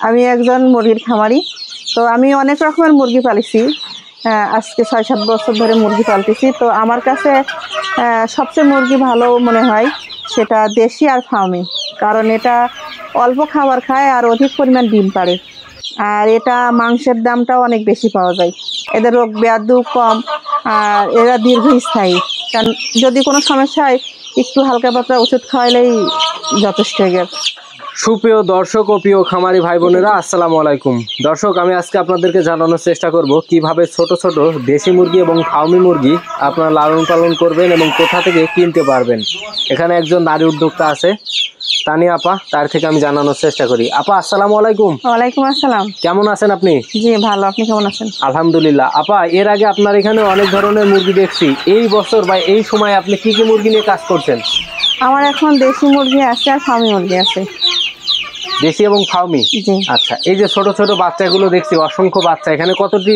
আমি একজন মুরগির খামারি। তো আমি অনেক রকমের মুরগি পালিছি, আজকে 6-7 বছর ধরে মুরগি পালতেছি। তো আমার কাছে সবচেয়ে মুরগি ভালো মনে হয় সেটা দেশি আর ফার্মি, কারণ এটা অল্প খাবার খায় আর অধিক পরিমাণ ডিম পাড়ে, আর এটা মাংসের দামটাও অনেক বেশি পাওয়া যায়। এদের রোগ ব্যাধিও কম আর এরা দীর্ঘস্থায়ী, কারণ যদি কোনো সমস্যা হয় একটু হালকা পাতলা ওষুধ খাওয়াইলেই যথেষ্ট হয়ে গেছে। সুপ্রিয় দর্শক ও প্রিয় খামারি ভাই বোনেরা, আসসালামু আলাইকুম। দর্শক, আমি আজকে আপনাদেরকে জানানোর চেষ্টা করব কিভাবে ছোট ছোট দেশি মুরগি এবং ফার্মি মুরগি আপনারা লালন পালন করবেন এবং কোথা থেকে কিনতে পারবেন। এখানে একজন নারী উদ্যোক্তা আছে, তানিয়া আপা, তার থেকে আমি জানানোর চেষ্টা করি। আপা, আসসালামু আলাইকুম। ওয়ালাইকুম আসসালাম। কেমন আছেন আপনি? জি ভালো, আপনি কেমন আছেন? আলহামদুলিল্লাহ। আপা, এর আগে আপনার এখানে অনেক ধরনের মুরগি দেখছি, এই বছর বা এই সময় আপনি কি কি মুরগি নিয়ে কাজ করছেন? আমার এখন দেশি মুরগি আছে আর ফার্মি মুরগি আছে। দেশি এবং ফার্মি? আচ্ছা, এই যে ছোট ছোট বাচ্চাগুলো দেখছি, অসংখ্য বাচ্চা, এখানে কতটি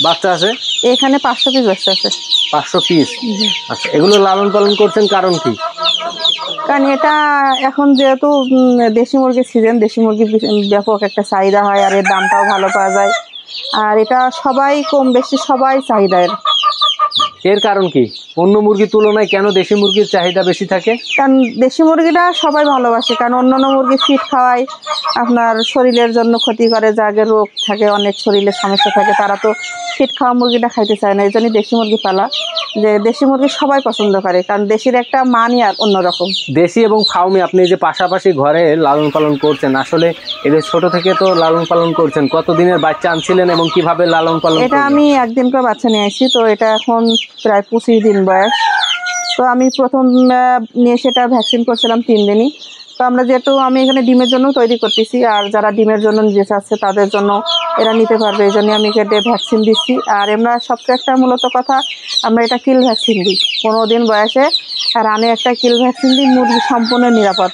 বাচ্চা আছে? এখানে 500 পিস বাচ্চা আছে। 500 পিস? আচ্ছা, এগুলো লালন পালন করছেন কারণ কি? কারণ এটা এখন যেহেতু দেশি মুরগির সিজন, দেশি মুরগির ব্যাপক একটা চাহিদা হয় আর এর দামটাও ভালো পাওয়া যায়, আর এটা সবাই কম বেশি সবাই চাহিদা এর কারণ কি? অন্য মুরগির তুলনায় কেন দেশি মুরগির চাহিদা বেশি থাকে? কারণ দেশি মুরগিটা সবাই ভালোবাসে, কারণ অন্যান্য মুরগি ফিট খাওয়ায় আপনার শরীরের জন্য ক্ষতি করে, যাদের রোগ থাকে, অনেক শরীরের সমস্যা থাকে, তারা তো ফিট খাওয়া মুরগিটা খাইতে চায় না। এই জন্যই দেশি মুরগি পালা, যে দেশি মুরগি সবাই পছন্দ করে, কারণ দেশির একটা মানই আর অন্যরকম। দেশি এবং ফার্মি আপনি যে পাশাপাশি ঘরে লালন পালন করছেন, আসলে এদের ছোট থেকে তো লালন পালন করছেন, কতদিনের বাচ্চা আনছিলেন এবং কিভাবে লালন পালন? এটা আমি একদিন করে বাচ্চা নিয়ে আসছি, তো এটা এখন প্রায় 25 দিন বয়স। তো আমি প্রথম নিয়ে সেটা ভ্যাকসিন করছিলাম 3 দিনই। তো আমরা যেহেতু আমি এখানে ডিমের জন্য তৈরি করতেছি, আর যারা ডিমের জন্য নিতে চাচ্ছে তাদের জন্য এরা নিতে পারবে, এই জন্য আমি কেটে ভ্যাকসিন দিচ্ছি। আর আমরা সবচেয়ে একটা মূলত কথা, আমরা এটা কিল ভ্যাকসিন দিই 15 দিন বয়সে, আর রানে একটা কিল ভ্যাকসিন দিই, মুরগি সম্পূর্ণ নিরাপদ।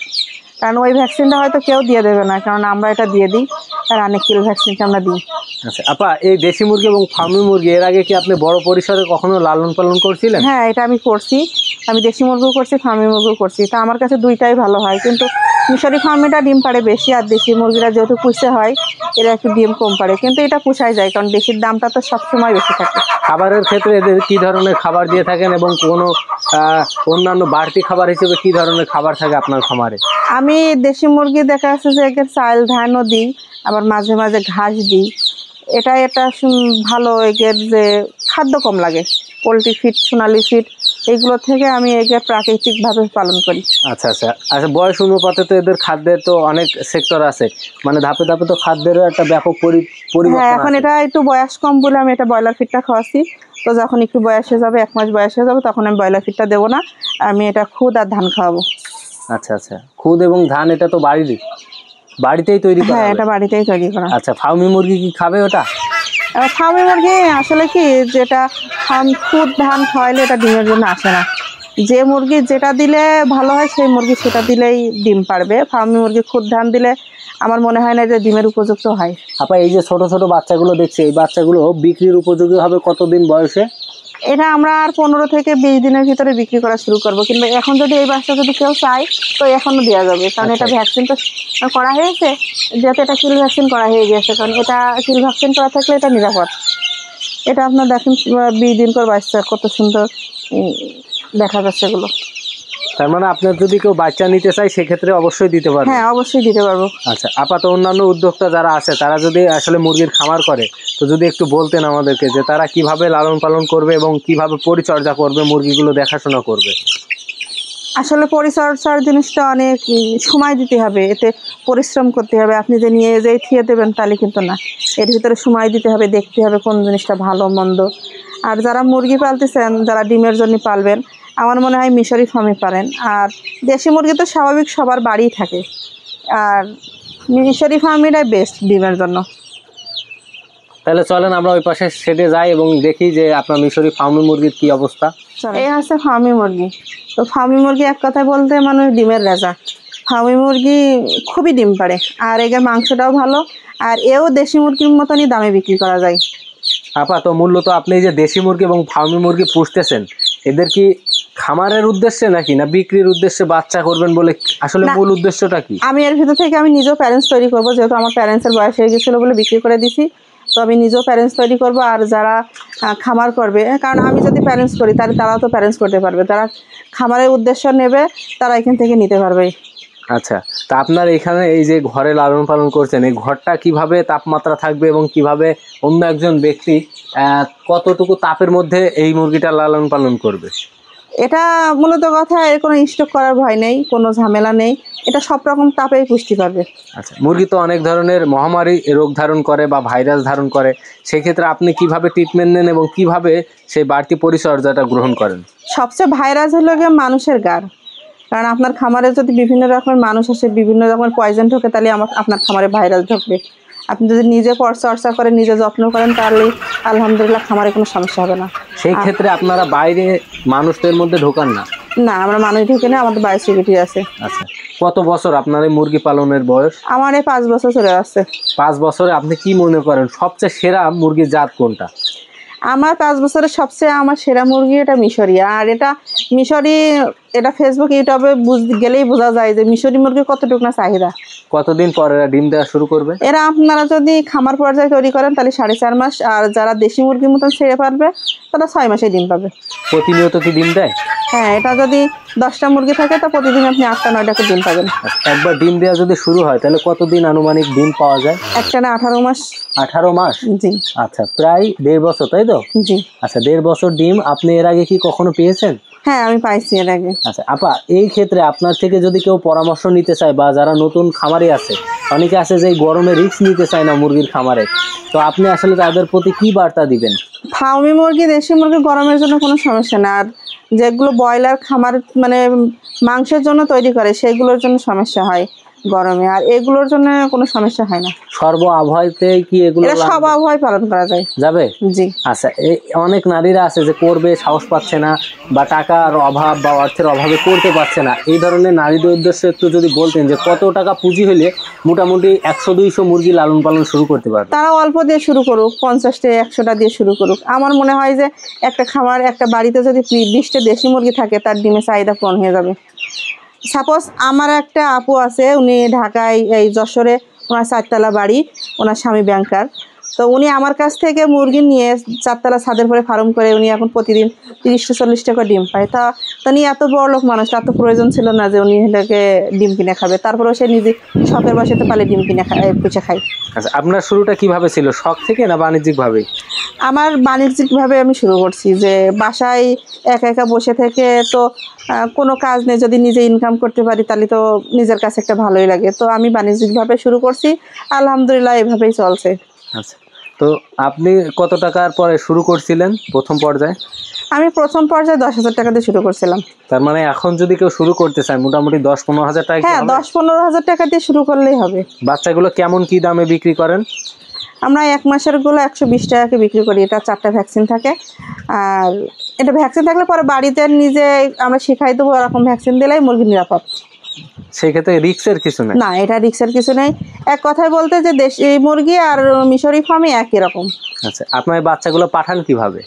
কারণ ওই ভ্যাকসিনটা হয়তো কেউ দিয়ে দেবে না, কারণ আমরা এটা দিয়ে দিই, আর রানে কিল ভ্যাকসিনটা আমরা দিই। আচ্ছা আপা, এই দেশি মুরগি এবং ফার্মি মুরগি এর আগে কি আপনি বড় পরিসরে কখনো লালন পালন করছিলেন? হ্যাঁ, এটা আমি করছি। আমি দেশি মুরগিও করছি, ফার্মি মুরগিও করছি। তা আমার কাছে দুইটাই ভালো হয়, কিন্তু মিশরি ফার্মিটা ডিম পাড়ে বেশি, আর দেশি মুরগিরা যেহেতু পুষতে হয় এরা একটু ডিম কম পাড়ে, কিন্তু এটা পুষাই যায়, কারণ দেশির দামটা তো সবসময় বেশি থাকে। খাবারের ক্ষেত্রে এদের কি ধরনের খাবার দিয়ে থাকেন এবং কোনো অন্যান্য বাড়তি খাবার হিসেবে কি ধরনের খাবার থাকে আপনার খামারে? আমি দেশি মুরগি দেখা যাচ্ছে যে একে চাল ধানও দিই, আবার মাঝে মাঝে ঘাস দিই। এটা ভালো, এগের যে খাদ্য কম লাগে, পোলট্রি ফিড, সোনালি ফিড, এইগুলো থেকে আমি একে প্রাকৃতিকভাবে পালন করি। আচ্ছা আচ্ছা আচ্ছা, বয়স অনুপাতে তো এদের খাদ্যের তো অনেক সেক্টর আছে, মানে ধাপে ধাপে তো খাদ্যেরও একটা ব্যাপক পরিবর্তন। হ্যাঁ, এখন এটা একটু বয়স কম বলে আমি এটা ব্রয়লার ফিডটা খাওয়াচ্ছি। তো যখন একটু বয়স হয়ে যাবে, 1 মাস বয়স হয়ে যাবে, তখন আমি ব্রয়লার ফিডটা দেবো না, আমি এটা খুদ আর ধান খাওয়াবো। আচ্ছা আচ্ছা, খুদ এবং ধান এটা তো বাড়িতেই তৈরি করা? হ্যাঁ, এটা বাড়িতেই তৈরি করা। আচ্ছা, ফার্মি মুরগি কি খাবে ওটা? ফার্মি মুরগি আসলে কি, যেটা খুদ ধান খাওয়াইলে এটা ডিমের জন্য আসে না। যে মুরগি যেটা দিলে ভালো হয় সেই মুরগি সেটা দিলেই ডিম পারবে। ফার্মি মুরগি খুদ ধান দিলে আমার মনে হয় না যে ডিমের উপযুক্ত হয়। আপা, এই যে ছোট ছোট বাচ্চাগুলো দেখছি, এই বাচ্চাগুলো বিক্রির উপযোগী হবে কতদিন বয়সে? এটা আমরা আর 15 থেকে 20 দিনের ভিতরে বিক্রি করা শুরু করবো, কিন্তু এখন যদি এই বাচ্চা যদি কেউ চায় তো এখনো দেওয়া যাবে, কারণ এটা ভ্যাকসিন তো করা হয়েছে, যেহেতু এটা কিল ভ্যাকসিন করা হয়ে গেছে, কারণ এটা কিল ভ্যাকসিন করা থাকলে এটা নিরাপদ। এটা আপনার দেখেন 20 দিন পর বাচ্চা কত সুন্দর দেখা যাচ্ছে এগুলো। তার মানে আপনার যদি কেউ বাচ্চা নিতে চায় সেক্ষেত্রে অবশ্যই দিতে পারবেন? হ্যাঁ, অবশ্যই দিতে পারবো। আচ্ছা, আপাতত অন্যান্য উদ্যোক্তা যারা আছে তারা যদি আসলে মুরগির খামার করে, তো যদি একটু বলতেন আমাদেরকে যে তারা কিভাবে লালন পালন করবে এবং কিভাবে পরিচর্যা করবে, মুরগিগুলো দেখাশোনা করবে। আসলে পরিচর্যার জিনিসটা অনেক সময় দিতে হবে, এতে পরিশ্রম করতে হবে। আপনি যে নিয়ে যেয়ে থিয়ে দেবেন তাহলে কিন্তু না, এর ভিতরে সময় দিতে হবে, দেখতে হবে কোন জিনিসটা ভালো মন্দ। আর যারা মুরগি পালতেছেন, যারা ডিমের জন্য পালবেন, আমার মনে হয় মিশরি ফার্মে পারেন। আর দেশি মুরগি তো স্বাভাবিক সবার বাড়িই থাকে, আর মিশরি ফার্মিটাই বেস্ট ডিমের জন্য। তাহলে চলেন আমরা ওই পাশে শেডে যাই এবং দেখি যে আপনার মিশরি ফার্মি মুরগির কি অবস্থা। এই হচ্ছে ফার্মি মুরগি। তো ফার্মি মুরগি এক কথায় বলতে মানুষ ডিমের রাজা। ফার্মি মুরগি খুবই ডিম পাড়ে, আর এর মাংসটাও ভালো, আর এও দেশি মুরগির মতনই দামে বিক্রি করা যায়। আপা, তো মূলত আপনি যে দেশি মুরগি এবং ফার্মি মুরগি পুষতেছেন, এদের কি খামারের উদ্দেশ্যে নাকি না বিক্রির উদ্দেশ্যে বাচ্চা করবেন বলে আসলে না। মূল উদ্দেশ্যটা কি? আমি এর ভিতর থেকে আমি নিজেও প্যারেন্টস তৈরি করবো, যেহেতু আমার প্যারেন্টসের বয়স হয়ে গেছিলো বলে বিক্রি করে দিছি। তো আমি নিজেও প্যারেন্টস তৈরি করব, আর যারা খামার করবে, কারণ আমি যদি প্যারেন্টস করি তাহলে তারাও তো প্যারেন্টস করতে পারবে, তারা খামারের উদ্দেশ্য নেবে, তারা এখান থেকে নিতে পারবে। আচ্ছা, তা আপনার এখানে এই যে ঘরে লালন পালন করছেন, এই ঘরটা কিভাবে তাপমাত্রা থাকবে এবং কিভাবে অন্য একজন ব্যক্তি কতটুকু তাপের মধ্যে এই মুরগিটা লালন পালন করবে? এটা মূলত কথা, এর কোনো স্টক করার ভয় নেই, কোনো ঝামেলা নেই, এটা সব রকম তাপেই পুষ্টি পাবে। আচ্ছা, মুরগি তো অনেক ধরনের মহামারী রোগ ধারণ করে বা ভাইরাস ধারণ করে, সেক্ষেত্রে আপনি কিভাবে ট্রিটমেন্ট নেন এবং কিভাবে সেই বাড়তি পরিচর্যাটা গ্রহণ করেন? সবচেয়ে ভাইরাস হলো গিয়ে মানুষের গার, কারণ আপনার খামারে যদি বিভিন্ন রকমের মানুষ আসে, বিভিন্ন রকমের পয়জন ঢোকে, তাহলে আপনার খামারে ভাইরাস ঢুকবে। আপনি যদি নিজে পরিচর্যা করেন, নিজে যত্ন করেন, তাহলে আলহামদুলিল্লাহ খামারে কোনো সমস্যা হবে না। সেই ক্ষেত্রে আপনারা বাইরে মানুষদের মধ্যে ঢোকান না? না, আমরা মানুষ ঢুকে না, আমাদের বায়োসিকিউরিটি আছে। আচ্ছা, কত বছর আপনার এই মুরগি পালনের বয়স? আমার এই 5 বছর চলে আসছে। 5 বছরে আপনি কি মনে করেন সবচেয়ে সেরা মুরগির জাত কোনটা? আমার 5 বছরের সবচেয়ে আমার সেরা মুরগি এটা মিশরি। আর এটা মিশরি, এটা ফেসবুক ইউটিউবে গেলেই বোঝা যায় যে মিশরি মুরগির কতটুকু না চাহিদা। কতদিন পর এরা ডিম দেওয়া শুরু করবে? এরা আপনারা যদি খামার পর্যায়ে তৈরি করেন তাহলে 4.5 মাস, আর যারা দেশি মুরগির মতন ছেড়ে পারবে তারা 6 মাসে ডিম পাবে। প্রতিনিয়ত কি ডিম দেয়? হ্যাঁ, এটা যদি 10টা মুরগি থাকে তো প্রতিদিন আপনি 8টা 9টা করে ডিম পাবেন। একবার ডিম দেওয়া যদি শুরু হয় তাহলে কতদিন আনুমানিক ডিম পাওয়া যায়? একটানা 18 মাস। 18 মাস? জি। আচ্ছা, প্রায় 1.5 বছর, তাই তো? জি। আচ্ছা, 1.5 বছর ডিম আপনি এর আগে কি কখনো পেয়েছেন? হ্যাঁ, আমি পাইছি এর আগে। আচ্ছা আপা, এই ক্ষেত্রে আপনার থেকে যদি কেউ পরামর্শ নিতে চায় বা যারা নতুন খামারি আছে, অনেকে আছে যে গরমে রিস্ক নিতে চায় না মুরগির খামারে, তো আপনি আসলে তাদের প্রতি কি বার্তা দিবেন? ফার্মি মুরগি, দেশি মুরগি গরমের জন্য কোনো সমস্যা না, আর যেগুলো ব্রয়লার খামার মানে মাংসের জন্য তৈরি করে সেগুলোর জন্য সমস্যা হয় গরমে, আর এগুলোর জন্য কোনো সমস্যা হয় না। সর্ব আবহাওয়াতে কি এগুলো এটা সব আবহাওয়ায় পালন করা যায়। যাবে? জি। আচ্ছা, এই অনেক নারীরা আছে যে করবে সাহস পাচ্ছে না বা টাকার অভাব বা অর্থের অভাবে করতে পারছে না, এই ধরনের নারীদের উদ্দেশ্যে একটু যদি বলতেন যে কত টাকা পুঁজি হলে মোটামুটি 100-200 মুরগি লালন পালন শুরু করতে পারবে? তারা অল্প দিয়ে শুরু করুক, 50টা 100টা দিয়ে শুরু করুক। আমার মনে হয় যে একটা খামার, একটা বাড়িতে যদি 20টা দেশি মুরগি থাকে তার ডিমের চাহিদা পূরণ হয়ে যাবে। সাপোজ আমার একটা আপু আছে, উনি ঢাকায় এই যশোরে, ওনার 4তলা বাড়ি, ওনার স্বামী ব্যাংকার। তো উনি আমার কাছ থেকে মুরগি নিয়ে 4তলা ছাদের পরে ফার্ম করে উনি এখন প্রতিদিন 30-40টা করে ডিম পায়। তা উনি এত বড় লোক মানুষ, তার তো প্রয়োজন ছিল না যে উনি এটাকে ডিম কিনে খাবে, তারপরেও সে নিজে শখের বসেতে পালে ডিম কিনে পুষে খায়। আচ্ছা, আপনার শুরুটা কিভাবে ছিল, শখ থেকে না বাণিজ্যিকভাবে? আমার বাণিজ্যিকভাবে আমি শুরু করছি, যে বাসায় একা একা বসে থেকে তো কোনো কাজ নেই, যদি নিজে ইনকাম করতে পারি তাহলে তো নিজের কাছে একটা ভালোই লাগে। তো আমি বাণিজ্যিকভাবে শুরু করছি, আলহামদুলিল্লাহ এভাবেই চলছে। আচ্ছা, তো আপনি কত টাকার পরে শুরু করছিলেন প্রথম পর্যায়ে? আমি প্রথম পর্যায়ে 10,000 টাকা দিয়ে শুরু করছিলাম। তার মানে এখন যদি কেউ শুরু করতে চায় মোটামুটি 10-15 হাজার টাকা? হ্যাঁ, 10-15 হাজার টাকা দিয়ে শুরু করলেই হবে। বাচ্চাগুলো কেমন কি দামে বিক্রি করেন? আমরা 1 মাসের গুলো 120 টাকাকে বিক্রি করি। এটা 4টা ভ্যাকসিন থাকে, আর এটা ভ্যাকসিন থাকলে পরে বাড়িতে নিজে আমরা শিখাই দেবো, এরকম ভ্যাকসিন দিলেই মুরগি নিরাপদ। সেই ক্ষেত্রে রিক্সের কিছু নেই? না, এটা রিক্সের কিছু নেই। এক কথায় বলতে যে দেশি মুরগি আর মিশরি ফার্মে একই রকম। আচ্ছা, আপনার এই বাচ্চাগুলো পাঠান কিভাবে?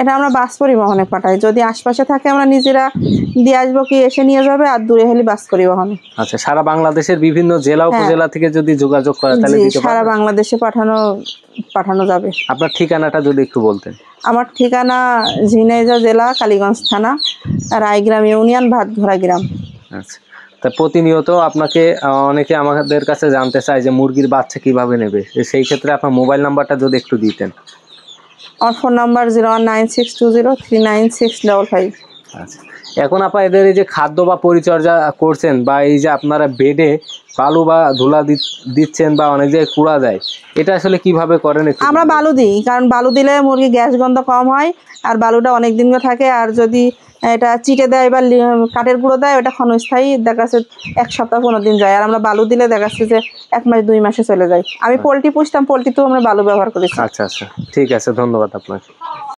এটা আমরা বাস পরিবহনে পাঠাই, যদি আশপাশে থাকে আমরা নিজেরা দিয়ে আসবো, কি এসে নিয়ে যাবে, আর দূরে হলে বাস পরিবহনে। আচ্ছা, সারা বাংলাদেশের বিভিন্ন জেলা উপজেলা থেকে যদি যোগাযোগ করে তাহলে দিতে সারা পারবেন? বাংলাদেশে পাঠানো যাবে। আপনার ঠিকানাটা যদি একটু বলতেন। আমার ঠিকানা ঝিনাইদহ জেলা, কালীগঞ্জ থানা, রায়গ্রাম ইউনিয়ন, ভাতঘোড়া গ্রাম। আচ্ছা, তা প্রতিনিয়ত আপনাকে অনেকে আমাদের কাছে জানতে চায় যে মুরগির বাচ্চা কিভাবে নেবে, সেই ক্ষেত্রে আপনার মোবাইল নাম্বারটা যদি একটু দিতেন। আমার ফোন নাম্বার 01962039655। আচ্ছা, এখন আপা এদের এই যে খাদ্য বা পরিচর্যা করছেন বা এই যে আপনারা বেডে বালু বা ধুলা দিচ্ছেন বা অনেক জায়গায় কুড়া দেয়, এটা আসলে কিভাবে করেন? আমরা বালু দিই, কারণ বালু দিলে মুরগি গ্যাস গন্ধ কম হয়, আর বালুটা অনেক দিন থাকে। আর যদি এটা চিটে দেয় বা কাঠের গুঁড়ো দেয়, ওটা ক্ষণস্থায়ী, দেখা যাচ্ছে 1 সপ্তাহ 15 দিন যায়। আর আমরা বালু দিলে দেখা যাচ্ছে যে 1 মাস 2 মাসে চলে যায়। আমি পোলট্রি পুষতাম, পোলট্রিতেও আমরা বালু ব্যবহার করেছি। আচ্ছা আচ্ছা, ঠিক আছে, ধন্যবাদ আপনাকে।